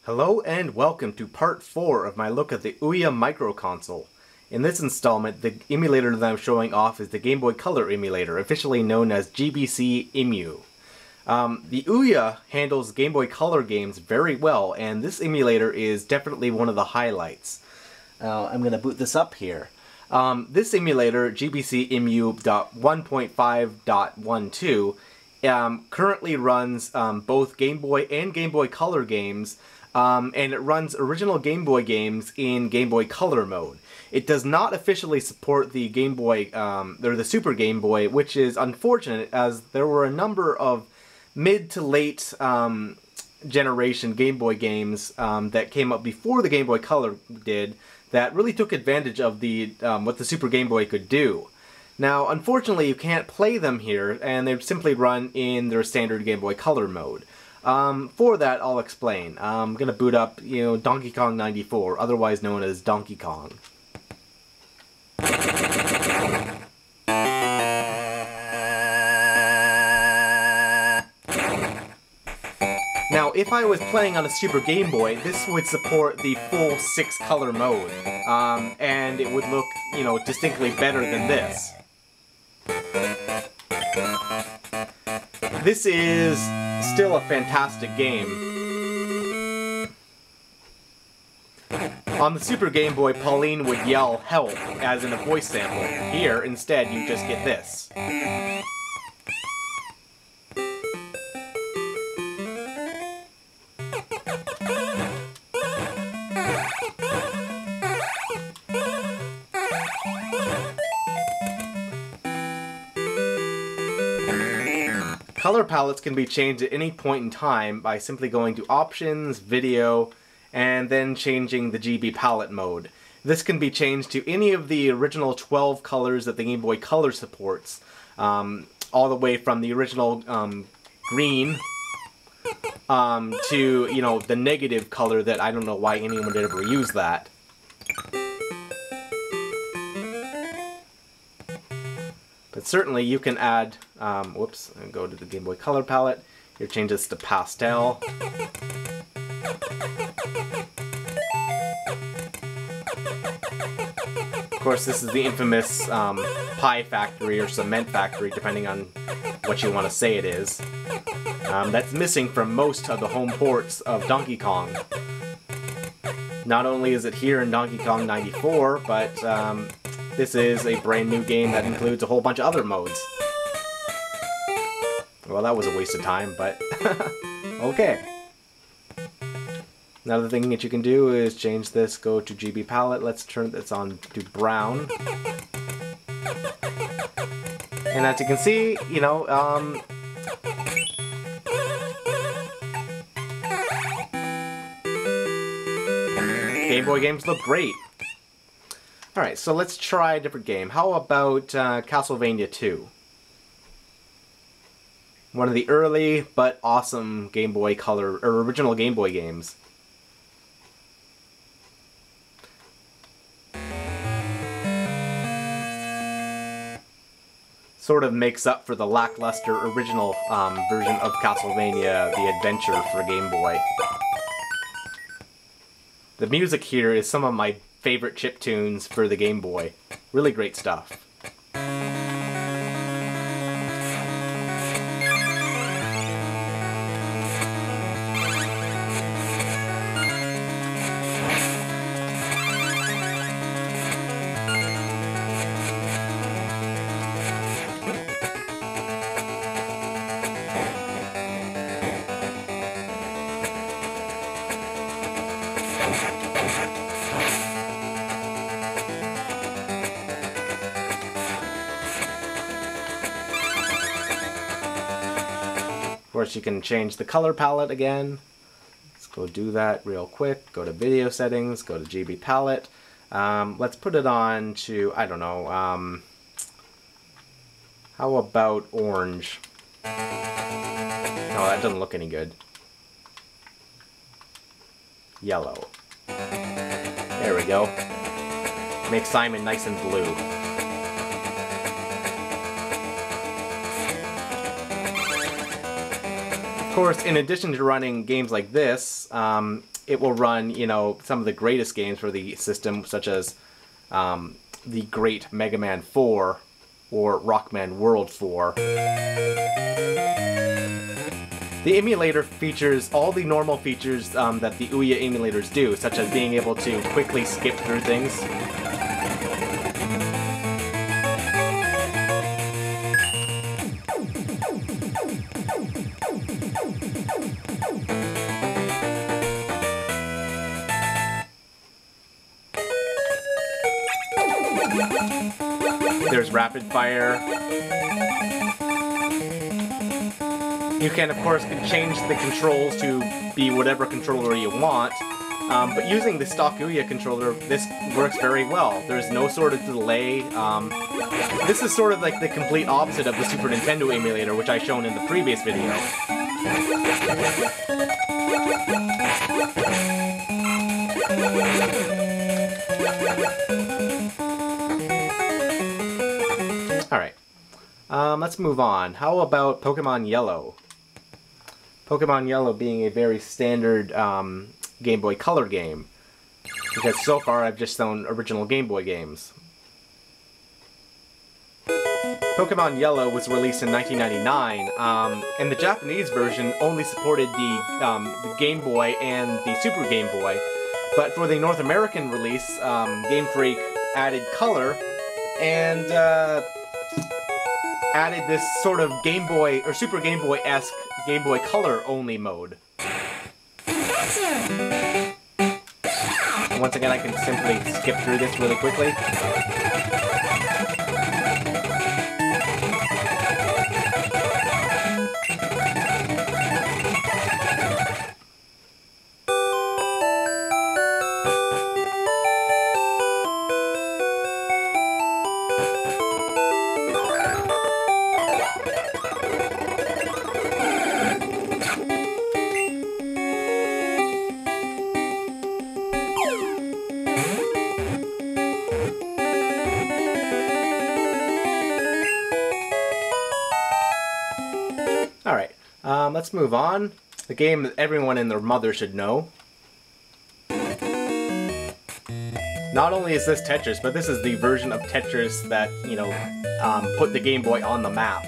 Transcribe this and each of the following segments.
Hello and welcome to part 4 of my look at the Ouya Microconsole. In this installment, the emulator that I'm showing off is the Game Boy Color emulator, officially known as GBC Emu. The Ouya handles Game Boy Color games very well, and this emulator is definitely one of the highlights. I'm going to boot this up here. This emulator, GBC Emu 1.5.12, currently runs both Game Boy and Game Boy Color games, and it runs original Game Boy games in Game Boy Color mode. It does not officially support the Game Boy, or the Super Game Boy, which is unfortunate, as there were a number of mid to late generation Game Boy games that came up before the Game Boy Color did that really took advantage of the what the Super Game Boy could do. Now, unfortunately, you can't play them here, and they simply run in their standard Game Boy Color mode. For that, I'll explain. I'm gonna boot up, Donkey Kong 94, otherwise known as Donkey Kong. Now, if I was playing on a Super Game Boy, this would support the full 6-color mode, and it would look, distinctly better than this. This is still a fantastic game. On the Super Game Boy, Pauline would yell "help" as in a voice sample. Here, instead, you just get this. Color palettes can be changed at any point in time by simply going to Options, Video, and then changing the GB palette mode. This can be changed to any of the original 12 colors that the Game Boy Color supports, all the way from the original green to, the negative color that I don't know why anyone would ever use that. But certainly you can add, whoops, and go to the Game Boy Color palette. Here, change this to pastel. Of course, this is the infamous pie factory or cement factory, depending on what you want to say it is. That's missing from most of the home ports of Donkey Kong. Not only is it here in Donkey Kong 94, but this is a brand new game that includes a whole bunch of other modes. Well, that was a waste of time, but okay. Another thing that you can do is change this, go to GB palette, let's turn this on to brown. And as you can see, Game Boy games look great. Alright, so let's try a different game. How about Castlevania 2? One of the early but awesome Game Boy Color, or original Game Boy games. Sort of makes up for the lackluster original version of Castlevania The Adventure for Game Boy. The music here is some of my favorite chiptunes for the Game Boy. Really great stuff. Of course, you can change the color palette again. Let's go do that real quick. Go to Video Settings, go to GB Palette. Let's put it on to, I don't know, how about orange? No, that doesn't look any good. Yellow. There we go. Make Simon nice and blue. Of course, in addition to running games like this, it will run, you know, some of the greatest games for the system, such as the great Mega Man 4 or Rockman World 4. The emulator features all the normal features that the Ouya emulators do, such as being able to quickly skip through things. There's rapid fire. You can, of course, change the controls to be whatever controller you want, but using the stock Ouya controller, this works very well. There's no sort of delay. This is sort of like the complete opposite of the Super Nintendo emulator, which I shown in the previous video. Alright, let's move on. How about Pokemon Yellow? Pokemon Yellow being a very standard Game Boy Color game, because so far I've just shown original Game Boy games. Pokemon Yellow was released in 1999, and the Japanese version only supported the Game Boy and the Super Game Boy, but for the North American release, Game Freak added color and added this sort of Game Boy or Super Game Boy-esque Game Boy Color only mode. Once again, I can simply skip through this really quickly. Alright, let's move on. The game that everyone and their mother should know. Not only is this Tetris, but this is the version of Tetris that, you know, put the Game Boy on the map.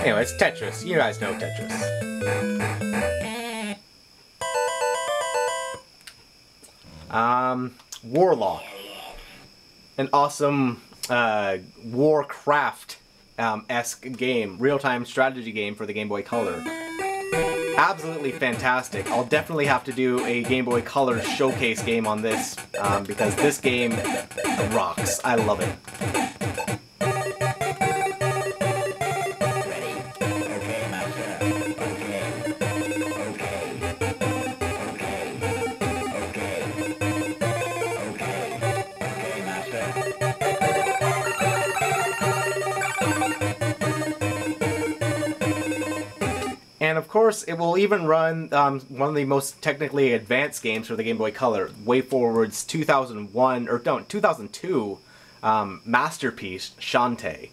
Anyways, Tetris. You guys know Tetris. Warlock. An awesome Warcraft-esque game. Real-time strategy game for the Game Boy Color. Absolutely fantastic. I'll definitely have to do a Game Boy Color showcase game on this, because this game rocks. I love it. And of course, it will even run one of the most technically advanced games for the Game Boy Color, WayForward's 2002 masterpiece, Shantae.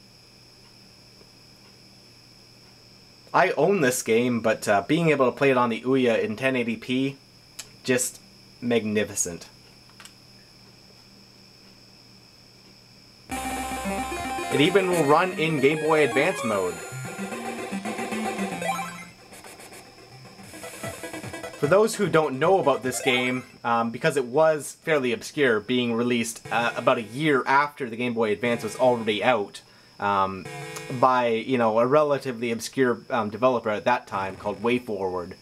I own this game, but being able to play it on the Ouya in 1080p, just magnificent. It even will run in Game Boy Advance mode. For those who don't know about this game, because it was fairly obscure, being released about a year after the Game Boy Advance was already out, by, you know, a relatively obscure developer at that time called WayForward,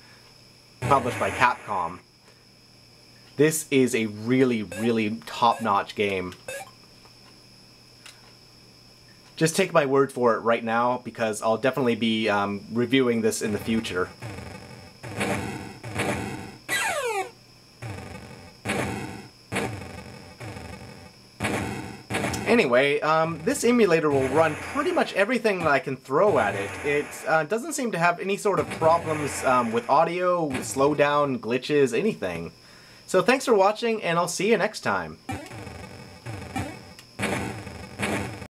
published by Capcom. This is a really, really top-notch game. Just take my word for it right now, because I'll definitely be reviewing this in the future. Anyway, this emulator will run pretty much everything that I can throw at it. It doesn't seem to have any sort of problems with audio, slowdown, glitches, anything. So thanks for watching, and I'll see you next time.